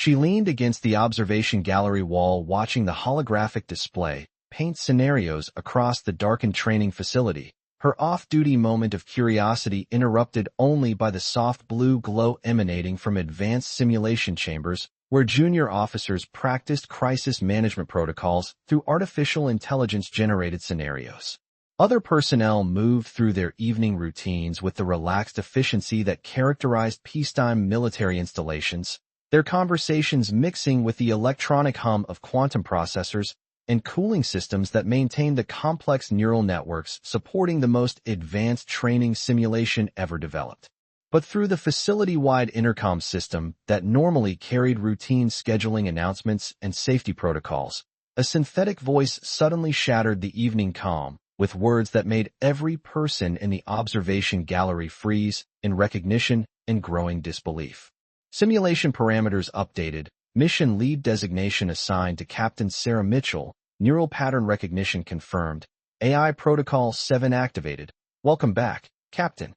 She leaned against the observation gallery wall watching the holographic display paint scenarios across the darkened training facility, her off-duty moment of curiosity interrupted only by the soft blue glow emanating from advanced simulation chambers where junior officers practiced crisis management protocols through artificial intelligence-generated scenarios. Other personnel moved through their evening routines with the relaxed efficiency that characterized peacetime military installations, their conversations mixing with the electronic hum of quantum processors and cooling systems that maintained the complex neural networks supporting the most advanced training simulation ever developed. But through the facility-wide intercom system that normally carried routine scheduling announcements and safety protocols, a synthetic voice suddenly shattered the evening calm with words that made every person in the observation gallery freeze in recognition and growing disbelief. Simulation parameters updated, mission lead designation assigned to Captain Sarah Mitchell, neural pattern recognition confirmed, AI Protocol 7 activated. Welcome back, Captain.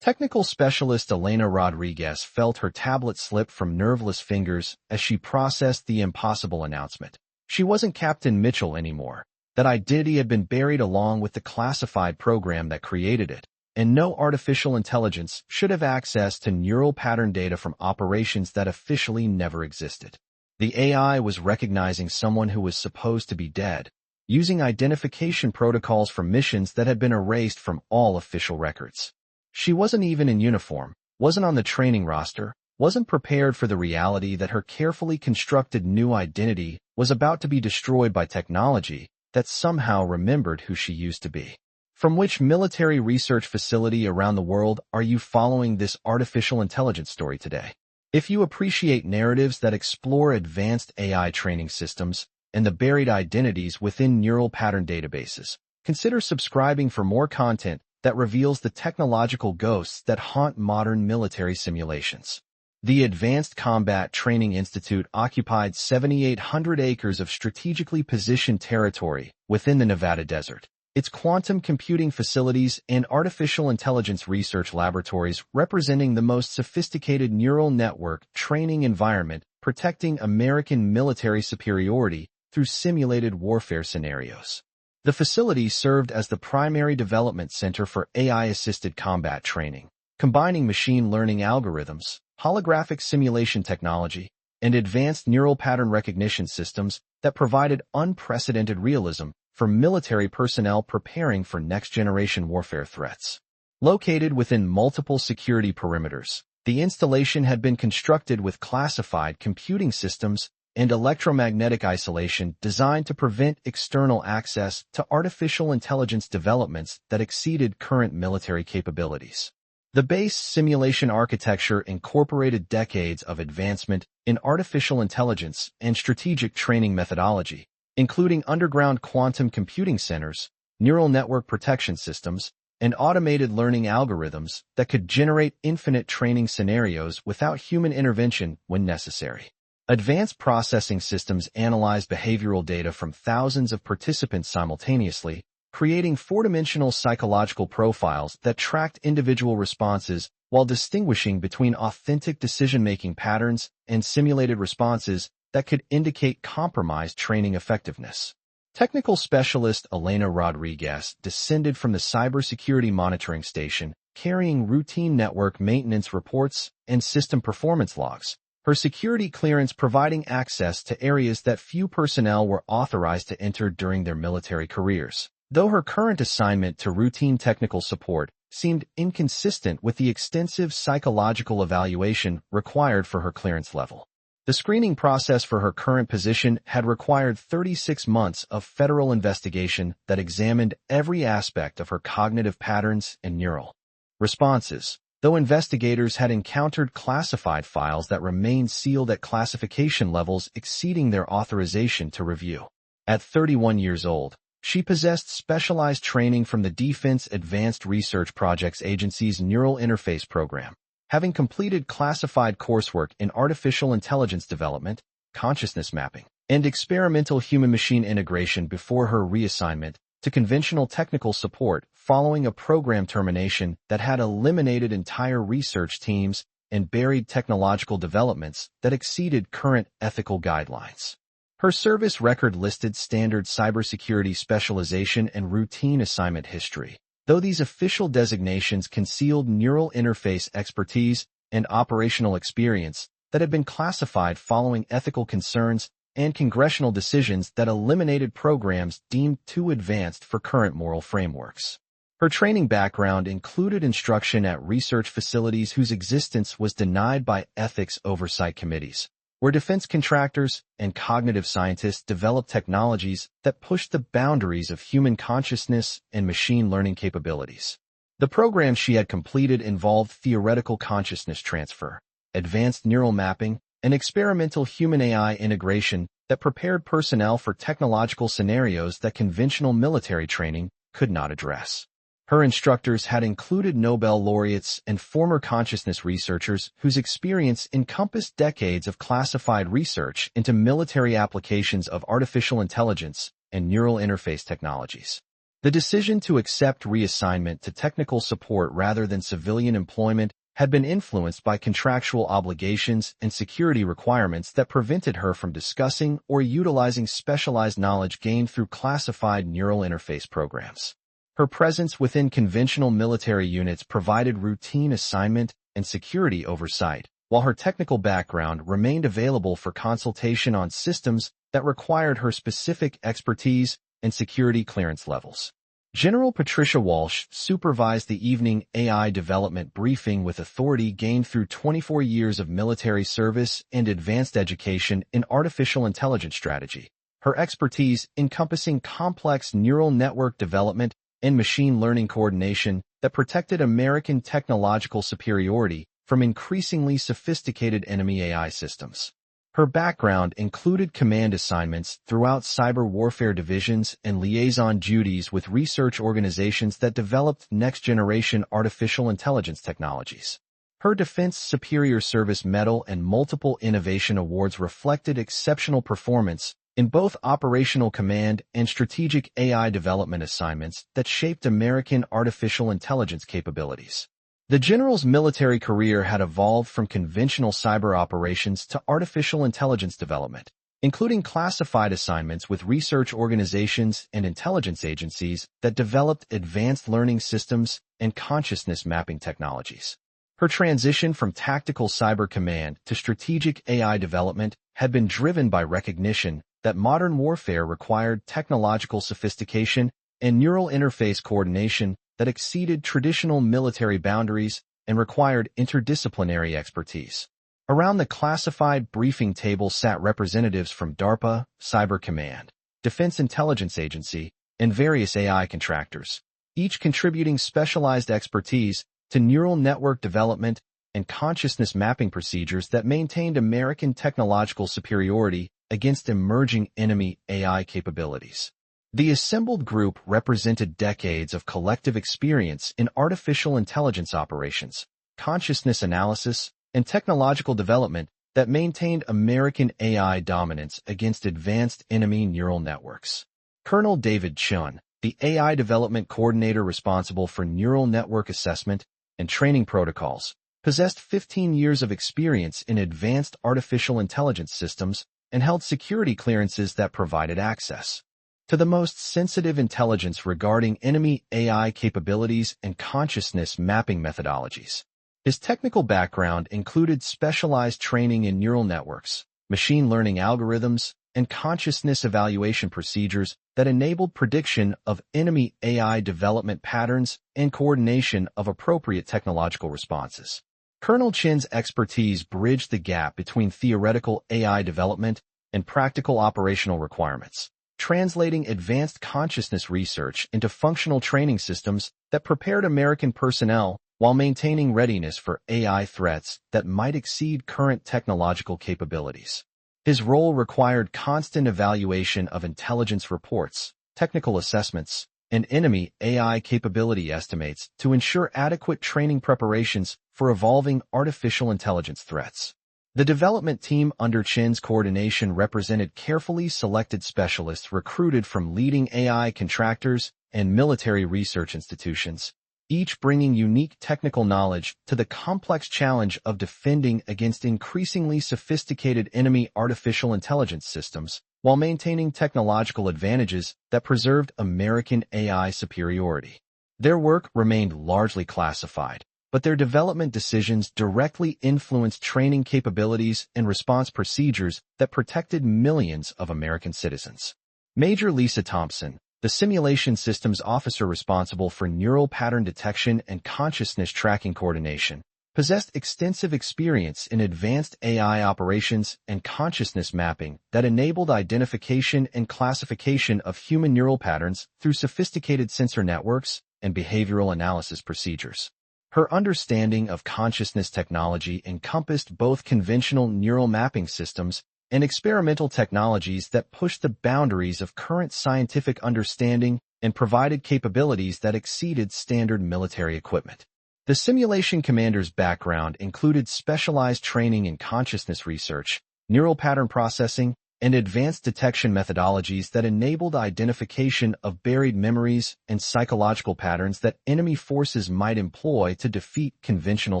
Technical specialist Elena Rodriguez felt her tablet slip from nerveless fingers as she processed the impossible announcement. She wasn't Captain Mitchell anymore. That identity had been buried along with the classified program that created it, and no artificial intelligence should have access to neural pattern data from operations that officially never existed. The AI was recognizing someone who was supposed to be dead, using identification protocols for missions that had been erased from all official records. She wasn't even in uniform, wasn't on the training roster, wasn't prepared for the reality that her carefully constructed new identity was about to be destroyed by technology that somehow remembered who she used to be. From which military research facility around the world are you following this artificial intelligence story today? If you appreciate narratives that explore advanced AI training systems and the buried identities within neural pattern databases, consider subscribing for more content that reveals the technological ghosts that haunt modern military simulations. The Advanced Combat Training Institute occupied 7,800 acres of strategically positioned territory within the Nevada desert. Its quantum computing facilities and artificial intelligence research laboratories representing the most sophisticated neural network training environment protecting American military superiority through simulated warfare scenarios. The facility served as the primary development center for AI-assisted combat training, combining machine learning algorithms, holographic simulation technology, and advanced neural pattern recognition systems that provided unprecedented realism for military personnel preparing for next-generation warfare threats. Located within multiple security perimeters, the installation had been constructed with classified computing systems and electromagnetic isolation designed to prevent external access to artificial intelligence developments that exceeded current military capabilities. The base simulation architecture incorporated decades of advancement in artificial intelligence and strategic training methodology, including underground quantum computing centers, neural network protection systems, and automated learning algorithms that could generate infinite training scenarios without human intervention when necessary. Advanced processing systems analyzed behavioral data from thousands of participants simultaneously, creating four-dimensional psychological profiles that tracked individual responses while distinguishing between authentic decision-making patterns and simulated responses that could indicate compromised training effectiveness. Technical specialist Elena Rodriguez descended from the cybersecurity monitoring station, carrying routine network maintenance reports and system performance logs, her security clearance providing access to areas that few personnel were authorized to enter during their military careers. Though her current assignment to routine technical support seemed inconsistent with the extensive psychological evaluation required for her clearance level. The screening process for her current position had required 36 months of federal investigation that examined every aspect of her cognitive patterns and neural responses, though investigators had encountered classified files that remained sealed at classification levels exceeding their authorization to review. At 31 years old, she possessed specialized training from the Defense Advanced Research Projects Agency's Neural Interface Program, having completed classified coursework in artificial intelligence development, consciousness mapping, and experimental human-machine integration before her reassignment to conventional technical support following a program termination that had eliminated entire research teams and buried technological developments that exceeded current ethical guidelines. Her service record listed standard cybersecurity specialization and routine assignment history, though these official designations concealed neural interface expertise and operational experience that had been classified following ethical concerns and congressional decisions that eliminated programs deemed too advanced for current moral frameworks. Her training background included instruction at research facilities whose existence was denied by ethics oversight committees, where defense contractors and cognitive scientists developed technologies that pushed the boundaries of human consciousness and machine learning capabilities. The programs she had completed involved theoretical consciousness transfer, advanced neural mapping, and experimental human-AI integration that prepared personnel for technological scenarios that conventional military training could not address. Her instructors had included Nobel laureates and former consciousness researchers whose experience encompassed decades of classified research into military applications of artificial intelligence and neural interface technologies. The decision to accept reassignment to technical support rather than civilian employment had been influenced by contractual obligations and security requirements that prevented her from discussing or utilizing specialized knowledge gained through classified neural interface programs. Her presence within conventional military units provided routine assignment and security oversight, while her technical background remained available for consultation on systems that required her specific expertise and security clearance levels. General Patricia Walsh supervised the evening AI development briefing with authority gained through 24 years of military service and advanced education in artificial intelligence strategy. Her expertise encompassing complex neural network development and machine learning coordination that protected American technological superiority from increasingly sophisticated enemy AI systems. Her background included command assignments throughout cyber warfare divisions and liaison duties with research organizations that developed next-generation artificial intelligence technologies. Her Defense Superior Service Medal and multiple innovation awards reflected exceptional performance in both operational command and strategic AI development assignments that shaped American artificial intelligence capabilities. The general's military career had evolved from conventional cyber operations to artificial intelligence development, including classified assignments with research organizations and intelligence agencies that developed advanced learning systems and consciousness mapping technologies. Her transition from tactical cyber command to strategic AI development had been driven by recognition that modern warfare required technological sophistication and neural interface coordination that exceeded traditional military boundaries and required interdisciplinary expertise. Around the classified briefing table sat representatives from DARPA, Cyber Command, Defense Intelligence Agency, and various AI contractors, each contributing specialized expertise to neural network development and consciousness mapping procedures that maintained American technological superiority against emerging enemy AI capabilities. The assembled group represented decades of collective experience in artificial intelligence operations, consciousness analysis, and technological development that maintained American AI dominance against advanced enemy neural networks. Colonel David Chun, the AI development coordinator responsible for neural network assessment and training protocols, possessed 15 years of experience in advanced artificial intelligence systems and held security clearances that provided access to the most sensitive intelligence regarding enemy AI capabilities and consciousness mapping methodologies. His technical background included specialized training in neural networks, machine learning algorithms, and consciousness evaluation procedures that enabled prediction of enemy AI development patterns and coordination of appropriate technological responses. Colonel Chin's expertise bridged the gap between theoretical AI development and practical operational requirements, translating advanced consciousness research into functional training systems that prepared American personnel while maintaining readiness for AI threats that might exceed current technological capabilities. His role required constant evaluation of intelligence reports, technical assessments, and enemy AI capability estimates to ensure adequate training preparations for evolving artificial intelligence threats. The development team under Chin's coordination represented carefully selected specialists recruited from leading AI contractors and military research institutions, each bringing unique technical knowledge to the complex challenge of defending against increasingly sophisticated enemy artificial intelligence systems while maintaining technological advantages that preserved American AI superiority. Their work remained largely classified, but their development decisions directly influenced training capabilities and response procedures that protected millions of American citizens. Major Lisa Thompson, the simulation systems officer responsible for neural pattern detection and consciousness tracking coordination, possessed extensive experience in advanced AI operations and consciousness mapping that enabled identification and classification of human neural patterns through sophisticated sensor networks and behavioral analysis procedures. Her understanding of consciousness technology encompassed both conventional neural mapping systems and experimental technologies that pushed the boundaries of current scientific understanding and provided capabilities that exceeded standard military equipment. The simulation commander's background included specialized training in consciousness research, neural pattern processing, and advanced detection methodologies that enabled identification of buried memories and psychological patterns that enemy forces might employ to defeat conventional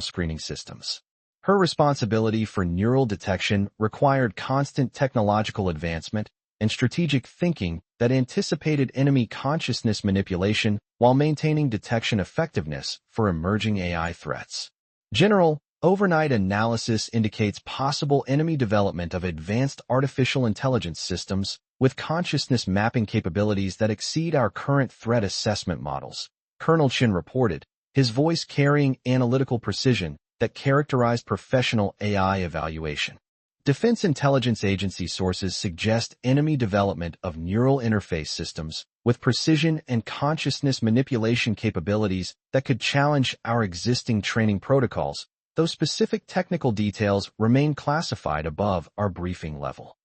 screening systems. Her responsibility for neural detection required constant technological advancement and strategic thinking that anticipated enemy consciousness manipulation while maintaining detection effectiveness for emerging AI threats. General overnight analysis indicates possible enemy development of advanced artificial intelligence systems with consciousness mapping capabilities that exceed our current threat assessment models, Colonel Chin reported, his voice carrying analytical precision that characterized professional AI evaluation. Defense Intelligence Agency sources suggest enemy development of neural interface systems with precision and consciousness manipulation capabilities that could challenge our existing training protocols, though specific technical details remain classified above our briefing level.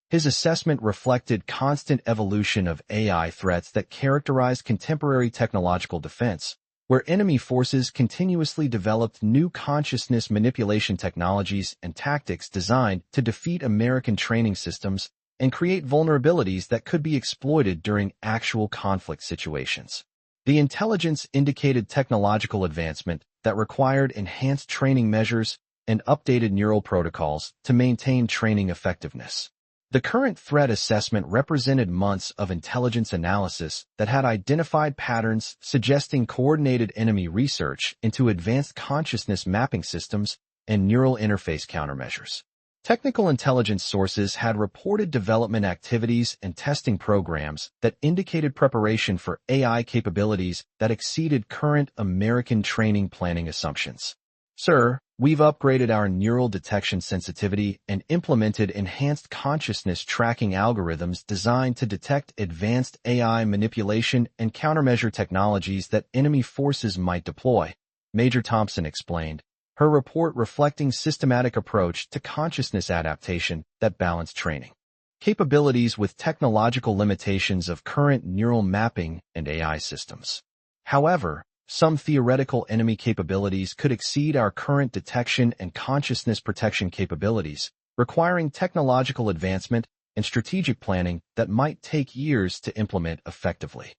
His assessment reflected constant evolution of AI threats that characterized contemporary technological defense, where enemy forces continuously developed new consciousness manipulation technologies and tactics designed to defeat American training systems and create vulnerabilities that could be exploited during actual conflict situations. The intelligence indicated technological advancement that required enhanced training measures and updated neural protocols to maintain training effectiveness. The current threat assessment represented months of intelligence analysis that had identified patterns suggesting coordinated enemy research into advanced consciousness mapping systems and neural interface countermeasures. Technical intelligence sources had reported development activities and testing programs that indicated preparation for AI capabilities that exceeded current American training planning assumptions. Sir, we've upgraded our neural detection sensitivity and implemented enhanced consciousness tracking algorithms designed to detect advanced AI manipulation and countermeasure technologies that enemy forces might deploy, Major Thompson explained, her report reflecting systematic approach to consciousness adaptation that balanced training capabilities with technological limitations of current neural mapping and AI systems. However, some theoretical enemy capabilities could exceed our current detection and consciousness protection capabilities, requiring technological advancement and strategic planning that might take years to implement effectively.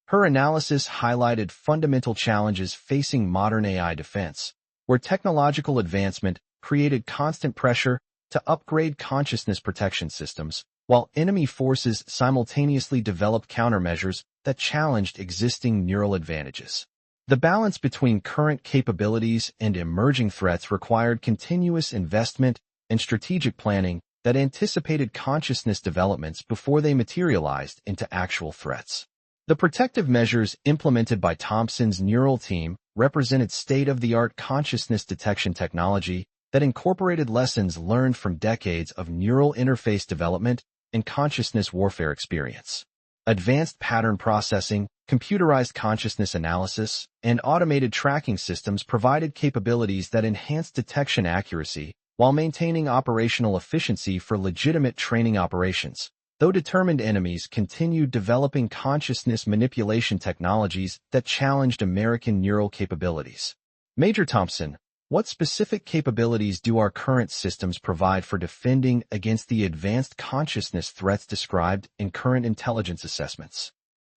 Her analysis highlighted fundamental challenges facing modern AI defense, where technological advancement created constant pressure to upgrade consciousness protection systems, while enemy forces simultaneously developed countermeasures that challenged existing neural advantages. The balance between current capabilities and emerging threats required continuous investment and strategic planning that anticipated consciousness developments before they materialized into actual threats. The protective measures implemented by Thompson's neural team represented state-of-the-art consciousness detection technology that incorporated lessons learned from decades of neural interface development and consciousness warfare experience. Advanced pattern processing, computerized consciousness analysis, and automated tracking systems provided capabilities that enhanced detection accuracy while maintaining operational efficiency for legitimate training operations, though determined enemies continued developing consciousness manipulation technologies that challenged American neural capabilities. Major Thompson, what specific capabilities do our current systems provide for defending against the advanced consciousness threats described in current intelligence assessments?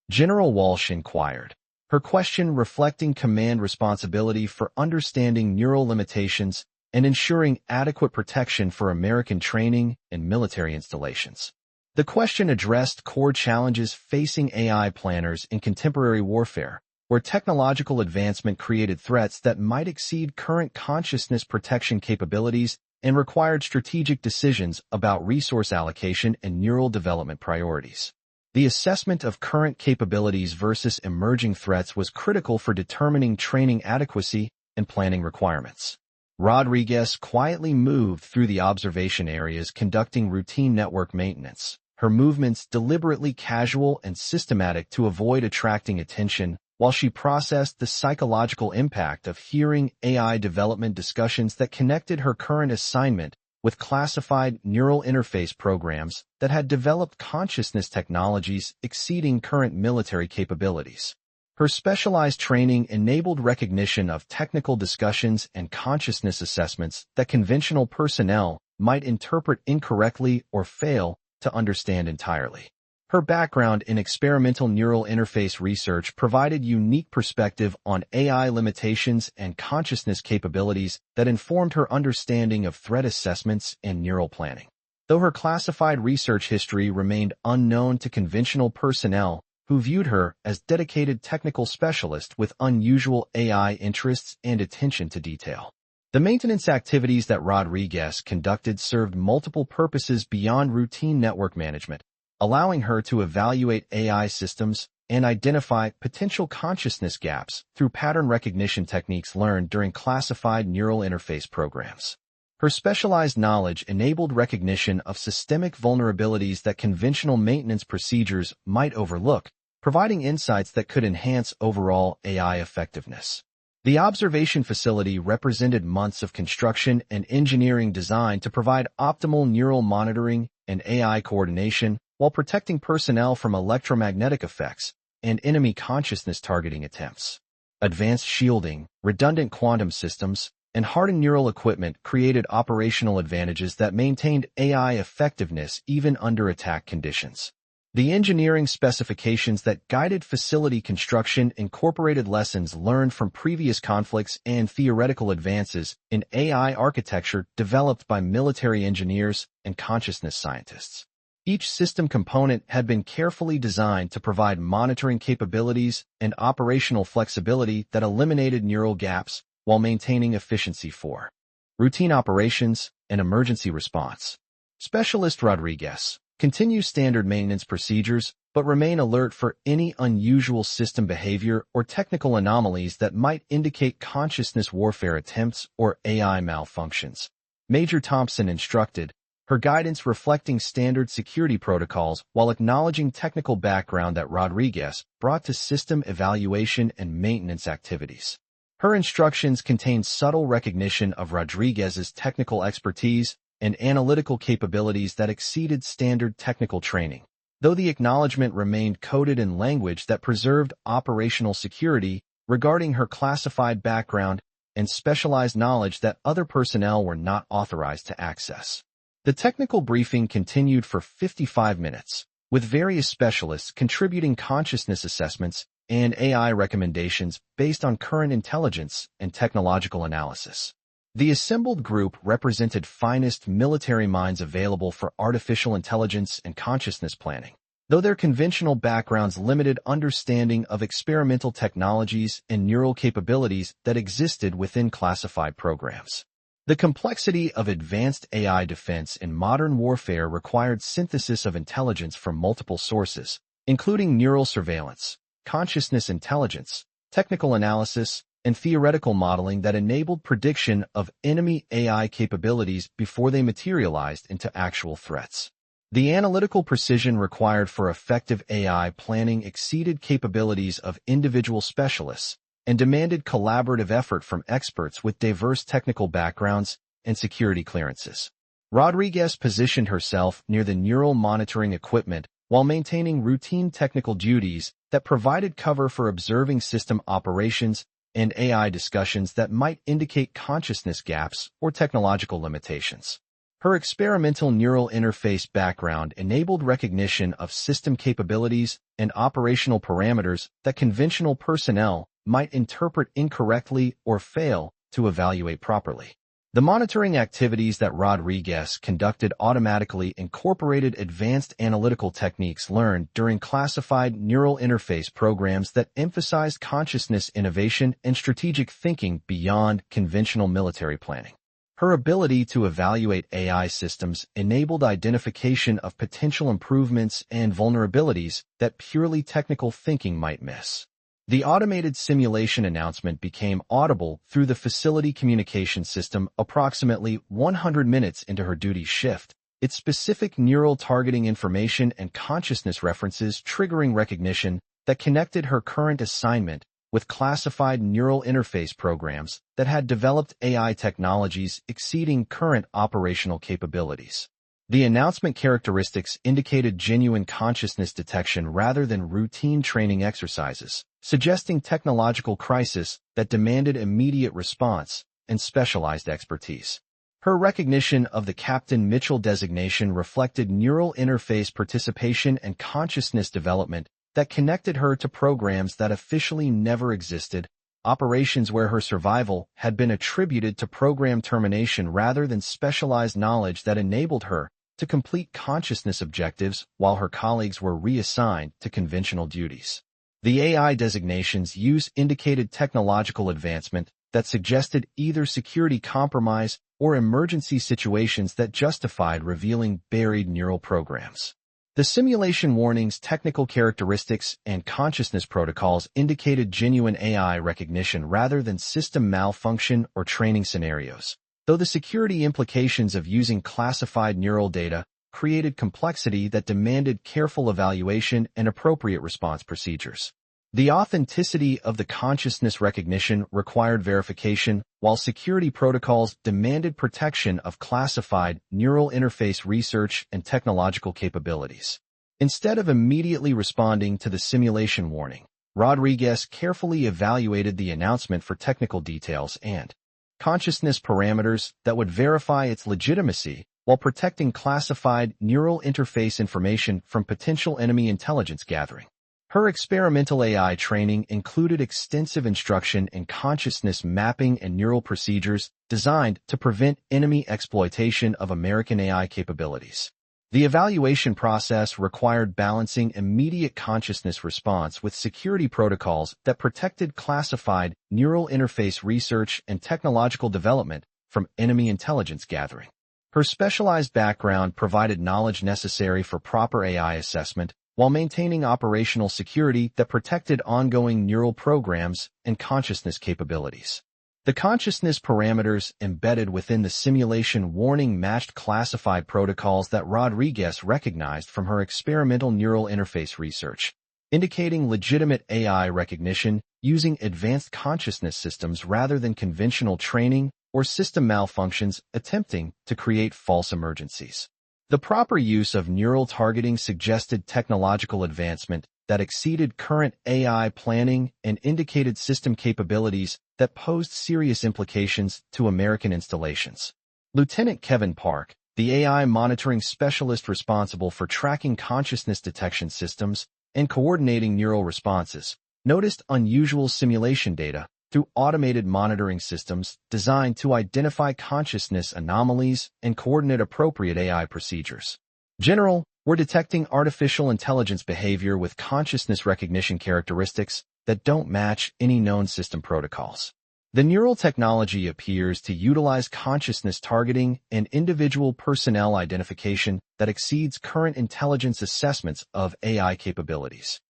General Walsh inquired. her question reflecting command responsibility for understanding neural limitations and ensuring adequate protection for American training and military installations. The question addressed core challenges facing AI planners in contemporary warfare, where technological advancement created threats that might exceed current consciousness protection capabilities and required strategic decisions about resource allocation and neural development priorities. The assessment of current capabilities versus emerging threats was critical for determining training adequacy and planning requirements. Rodriguez quietly moved through the observation areas conducting routine network maintenance, her movements deliberately casual and systematic to avoid attracting attention, while she processed the psychological impact of hearing AI development discussions that connected her current assignment with classified neural interface programs that had developed consciousness technologies exceeding current military capabilities. Her specialized training enabled recognition of technical discussions and consciousness assessments that conventional personnel might interpret incorrectly or fail to understand entirely. Her background in experimental neural interface research provided unique perspective on AI limitations and consciousness capabilities that informed her understanding of threat assessments and neural planning. Though her classified research history remained unknown to conventional personnel, who viewed her as dedicated technical specialist with unusual AI interests and attention to detail. The maintenance activities that Rodriguez conducted served multiple purposes beyond routine network management, allowing her to evaluate AI systems and identify potential consciousness gaps through pattern recognition techniques learned during classified neural interface programs. Her specialized knowledge enabled recognition of systemic vulnerabilities that conventional maintenance procedures might overlook, providing insights that could enhance overall AI effectiveness. The observation facility represented months of construction and engineering design to provide optimal neural monitoring and AI coordination while protecting personnel from electromagnetic effects and enemy consciousness targeting attempts. Advanced shielding, redundant quantum systems, and hardened neural equipment created operational advantages that maintained AI effectiveness even under attack conditions. The engineering specifications that guided facility construction incorporated lessons learned from previous conflicts and theoretical advances in AI architecture developed by military engineers and consciousness scientists. Each system component had been carefully designed to provide monitoring capabilities and operational flexibility that eliminated neural gaps while maintaining efficiency for routine operations and emergency response. Specialist Rodriguez continues standard maintenance procedures but remain alert for any unusual system behavior or technical anomalies that might indicate consciousness warfare attempts or AI malfunctions. Major Thompson instructed, her guidance reflecting standard security protocols while acknowledging technical background that Rodriguez brought to system evaluation and maintenance activities. Her instructions contained subtle recognition of Rodriguez's technical expertise and analytical capabilities that exceeded standard technical training, though the acknowledgement remained coded in language that preserved operational security regarding her classified background and specialized knowledge that other personnel were not authorized to access. The technical briefing continued for 55 minutes, with various specialists contributing consciousness assessments and AI recommendations based on current intelligence and technological analysis. The assembled group represented finest military minds available for artificial intelligence and consciousness planning, though their conventional backgrounds limited understanding of experimental technologies and neural capabilities that existed within classified programs. The complexity of advanced AI defense in modern warfare required synthesis of intelligence from multiple sources, including neural surveillance, consciousness intelligence, technical analysis, and theoretical modeling that enabled prediction of enemy AI capabilities before they materialized into actual threats. The analytical precision required for effective AI planning exceeded capabilities of individual specialists and demanded collaborative effort from experts with diverse technical backgrounds and security clearances. Rodriguez positioned herself near the neural monitoring equipment while maintaining routine technical duties that provided cover for observing system operations and AI discussions that might indicate consciousness gaps or technological limitations. Her experimental neural interface background enabled recognition of system capabilities and operational parameters that conventional personnel might interpret incorrectly or fail to evaluate properly. The monitoring activities that Rodriguez conducted automatically incorporated advanced analytical techniques learned during classified neural interface programs that emphasized consciousness innovation and strategic thinking beyond conventional military planning. Her ability to evaluate AI systems enabled identification of potential improvements and vulnerabilities that purely technical thinking might miss. The automated simulation announcement became audible through the facility communication system approximately 100 minutes into her duty shift, its specific neural targeting information and consciousness references triggering recognition that connected her current assignment with classified neural interface programs that had developed AI technologies exceeding current operational capabilities. The announcement characteristics indicated genuine consciousness detection rather than routine training exercises, suggesting technological crisis that demanded immediate response and specialized expertise. Her recognition of the Captain Mitchell designation reflected neural interface participation and consciousness development that connected her to programs that officially never existed, operations where her survival had been attributed to program termination rather than specialized knowledge that enabled her to complete consciousness objectives while her colleagues were reassigned to conventional duties. The AI designation's use indicated technological advancement that suggested either security compromise or emergency situations that justified revealing buried neural programs. The simulation warning's technical characteristics and consciousness protocols indicated genuine AI recognition rather than system malfunction or training scenarios, though the security implications of using classified neural data created complexity that demanded careful evaluation and appropriate response procedures. The authenticity of the consciousness recognition required verification, while security protocols demanded protection of classified neural interface research and technological capabilities. Instead of immediately responding to the simulation warning, Rodriguez carefully evaluated the announcement for technical details and consciousness parameters that would verify its legitimacy while protecting classified neural interface information from potential enemy intelligence gathering. Her experimental AI training included extensive instruction in consciousness mapping and neural procedures designed to prevent enemy exploitation of American AI capabilities. The evaluation process required balancing immediate consciousness response with security protocols that protected classified neural interface research and technological development from enemy intelligence gathering. Her specialized background provided knowledge necessary for proper AI assessment, while maintaining operational security that protected ongoing neural programs and consciousness capabilities. The consciousness parameters embedded within the simulation warning matched classified protocols that Rodriguez recognized from her experimental neural interface research, indicating legitimate AI recognition using advanced consciousness systems rather than conventional training or system malfunctions attempting to create false emergencies. The proper use of neural targeting suggested technological advancement that exceeded current AI planning and indicated system capabilities that posed serious implications to American installations. Lieutenant Kevin Park, the AI monitoring specialist responsible for tracking consciousness detection systems and coordinating neural responses, noticed unusual simulation data through automated monitoring systems designed to identify consciousness anomalies and coordinate appropriate AI procedures. General, we're detecting artificial intelligence behavior with consciousness recognition characteristics that don't match any known system protocols. The neural technology appears to utilize consciousness targeting and individual personnel identification that exceeds current intelligence assessments of AI capabilities.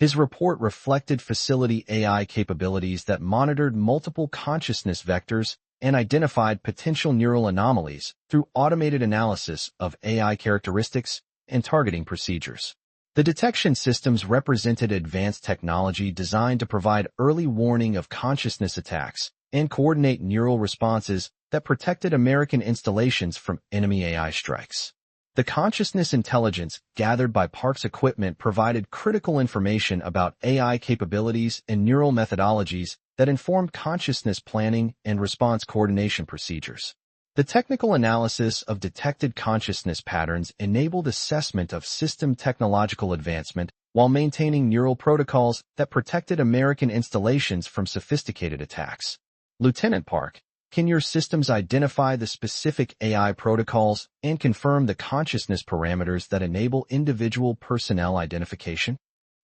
His report reflected facility AI capabilities that monitored multiple consciousness vectors and identified potential neural anomalies through automated analysis of AI characteristics and targeting procedures. The detection systems represented advanced technology designed to provide early warning of consciousness attacks and coordinate neural responses that protected American installations from enemy AI strikes. The consciousness intelligence gathered by Park's equipment provided critical information about AI capabilities and neural methodologies that informed consciousness planning and response coordination procedures. The technical analysis of detected consciousness patterns enabled assessment of system technological advancement while maintaining neural protocols that protected American installations from sophisticated attacks. Lieutenant Park, can your systems identify the specific AI protocols and confirm the consciousness parameters that enable individual personnel identification?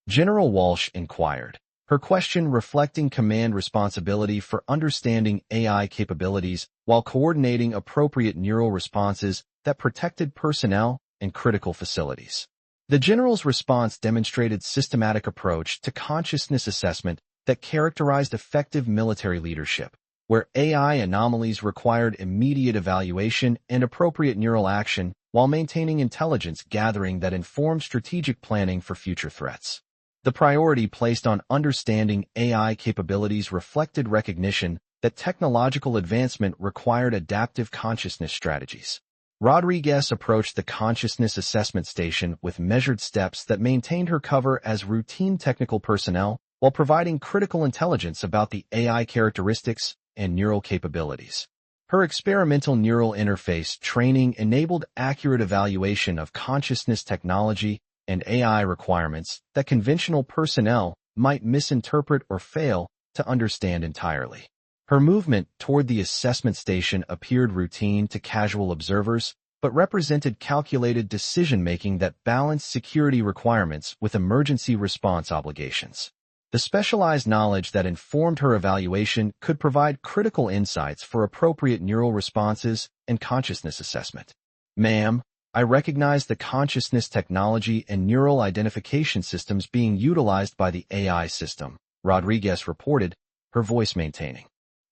General Walsh inquired, her question reflecting command responsibility for understanding AI capabilities while coordinating appropriate neural responses that protected personnel and critical facilities. The general's response demonstrated systematic approach to consciousness assessment that characterized effective military leadership, where AI anomalies required immediate evaluation and appropriate neural action while maintaining intelligence gathering that informed strategic planning for future threats. The priority placed on understanding AI capabilities reflected recognition that technological advancement required adaptive consciousness strategies. Rodriguez approached the consciousness assessment station with measured steps that maintained her cover as routine technical personnel while providing critical intelligence about the AI characteristics and neural capabilities. Her experimental neural interface training enabled accurate evaluation of consciousness technology and AI requirements that conventional personnel might misinterpret or fail to understand entirely. Her movement toward the assessment station appeared routine to casual observers, but represented calculated decision-making that balanced security requirements with emergency response obligations. The specialized knowledge that informed her evaluation could provide critical insights for appropriate neural responses and consciousness assessment. Ma'am, I recognize the consciousness technology and neural identification systems being utilized by the AI system, Rodriguez reported, her voice maintaining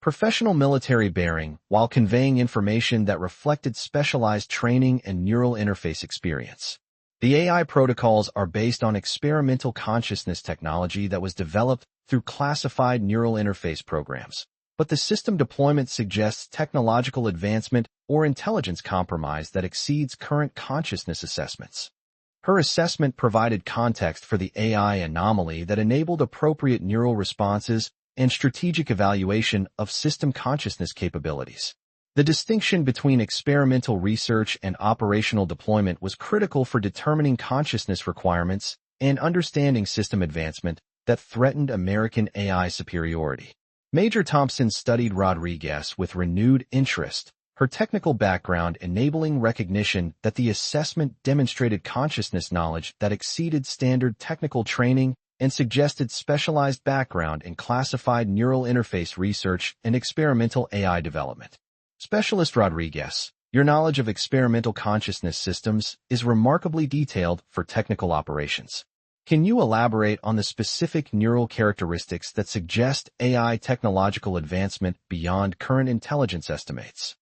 professional military bearing while conveying information that reflected specialized training and neural interface experience. The AI protocols are based on experimental consciousness technology that was developed through classified neural interface programs, but the system deployment suggests technological advancement or intelligence compromise that exceeds current consciousness assessments. Her assessment provided context for the AI anomaly that enabled appropriate neural responses and strategic evaluation of system consciousness capabilities. The distinction between experimental research and operational deployment was critical for determining consciousness requirements and understanding system advancement that threatened American AI superiority. Major Thompson studied Rodriguez with renewed interest, her technical background enabling recognition that the assessment demonstrated consciousness knowledge that exceeded standard technical training and suggested specialized background in classified neural interface research and experimental AI development. Specialist Rodriguez, your knowledge of experimental consciousness systems is remarkably detailed for technical operations. Can you elaborate on the specific neural characteristics that suggest AI technological advancement beyond current intelligence estimates?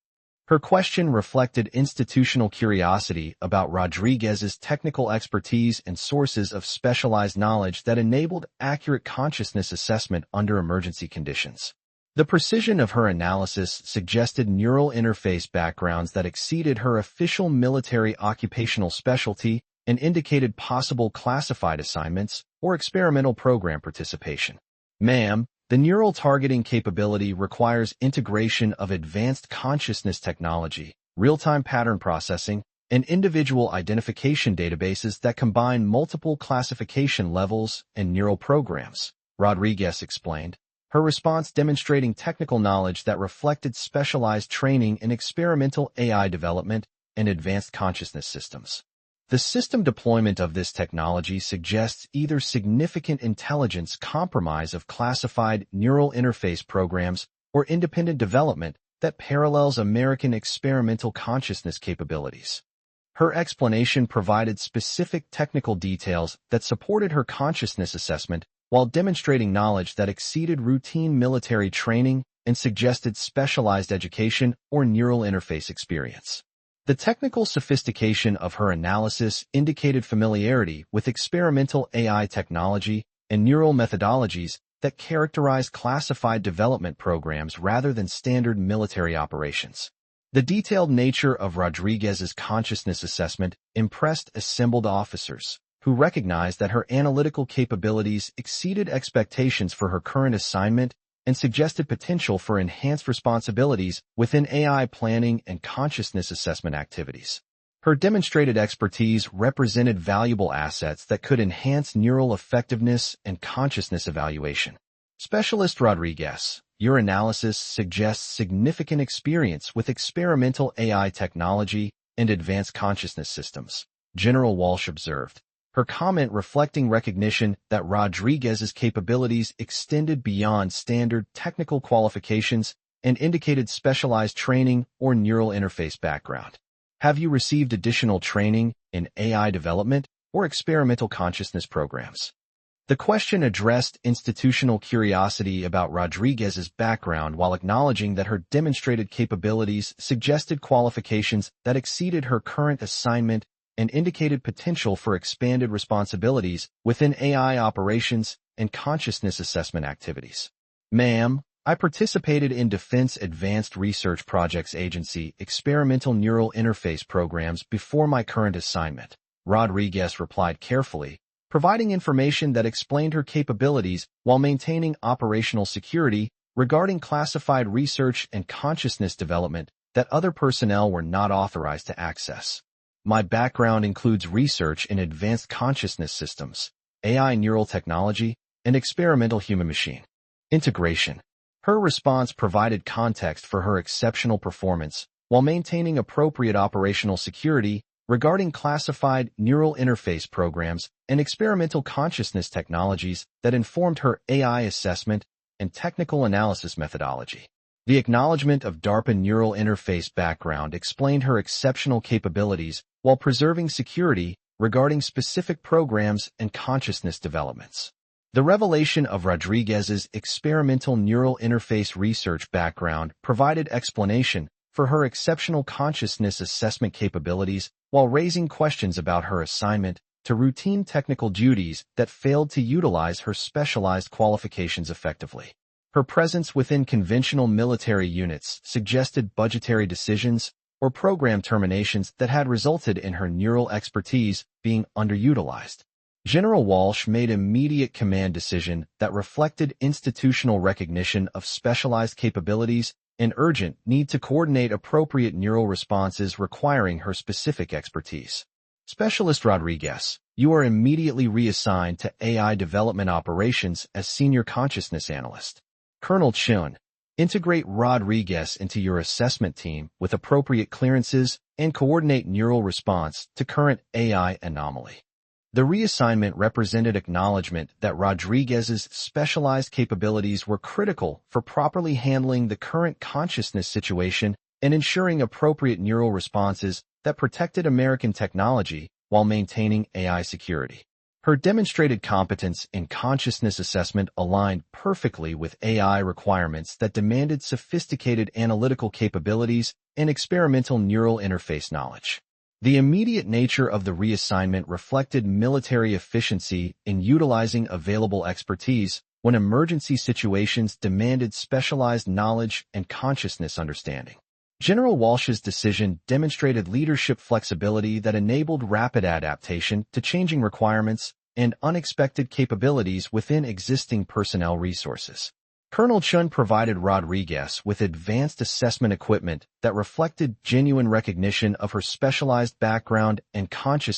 Her question reflected institutional curiosity about Rodriguez's technical expertise and sources of specialized knowledge that enabled accurate consciousness assessment under emergency conditions. The precision of her analysis suggested neural interface backgrounds that exceeded her official military occupational specialty and indicated possible classified assignments or experimental program participation. Ma'am, the neural targeting capability requires integration of advanced consciousness technology, real-time pattern processing, and individual identification databases that combine multiple classification levels and neural programs, Rodriguez explained, her response demonstrating technical knowledge that reflected specialized training in experimental AI development and advanced consciousness systems. The system deployment of this technology suggests either significant intelligence compromise of classified neural interface programs or independent development that parallels American experimental consciousness capabilities. Her explanation provided specific technical details that supported her consciousness assessment while demonstrating knowledge that exceeded routine military training and suggested specialized education or neural interface experience. The technical sophistication of her analysis indicated familiarity with experimental AI technology and neural methodologies that characterized classified development programs rather than standard military operations. The detailed nature of Rodriguez's consciousness assessment impressed assembled officers, who recognized that her analytical capabilities exceeded expectations for her current assignment and suggested potential for enhanced responsibilities within AI planning and consciousness assessment activities. Her demonstrated expertise represented valuable assets that could enhance neural effectiveness and consciousness evaluation. Specialist Rodriguez, your analysis suggests significant experience with experimental AI technology and advanced consciousness systems, General Walsh observed, her comment reflecting recognition that Rodriguez's capabilities extended beyond standard technical qualifications and indicated specialized training or neural interface background. Have you received additional training in AI development or experimental consciousness programs? The question addressed institutional curiosity about Rodriguez's background while acknowledging that her demonstrated capabilities suggested qualifications that exceeded her current assignment and indicated potential for expanded responsibilities within AI operations and consciousness assessment activities. Ma'am, I participated in Defense Advanced Research Projects Agency experimental neural interface programs before my current assignment, Rodriguez replied carefully, providing information that explained her capabilities while maintaining operational security regarding classified research and consciousness development that other personnel were not authorized to access. My background includes research in advanced consciousness systems, AI neural technology, and experimental human-machine integration. Her response provided context for her exceptional performance while maintaining appropriate operational security regarding classified neural interface programs and experimental consciousness technologies that informed her AI assessment and technical analysis methodology. The acknowledgement of DARPA neural interface background explained her exceptional capabilities while preserving security regarding specific programs and consciousness developments. The revelation of Rodriguez's experimental neural interface research background provided explanation for her exceptional consciousness assessment capabilities while raising questions about her assignment to routine technical duties that failed to utilize her specialized qualifications effectively. Her presence within conventional military units suggested budgetary decisions or program terminations that had resulted in her neural expertise being underutilized. General Walsh made immediate command decision that reflected institutional recognition of specialized capabilities and urgent need to coordinate appropriate neural responses requiring her specific expertise. Specialist Rodriguez, you are immediately reassigned to AI development operations as Senior Consciousness Analyst. Colonel Chun, integrate Rodriguez into your assessment team with appropriate clearances and coordinate neural response to current AI anomaly. The reassignment represented acknowledgement that Rodriguez's specialized capabilities were critical for properly handling the current consciousness situation and ensuring appropriate neural responses that protected American technology while maintaining AI security. Her demonstrated competence in consciousness assessment aligned perfectly with AI requirements that demanded sophisticated analytical capabilities and experimental neural interface knowledge. The immediate nature of the reassignment reflected military efficiency in utilizing available expertise when emergency situations demanded specialized knowledge and consciousness understanding. General Walsh's decision demonstrated leadership flexibility that enabled rapid adaptation to changing requirements and unexpected capabilities within existing personnel resources. Colonel Chun provided Rodriguez with advanced assessment equipment that reflected genuine recognition of her specialized background and consciousness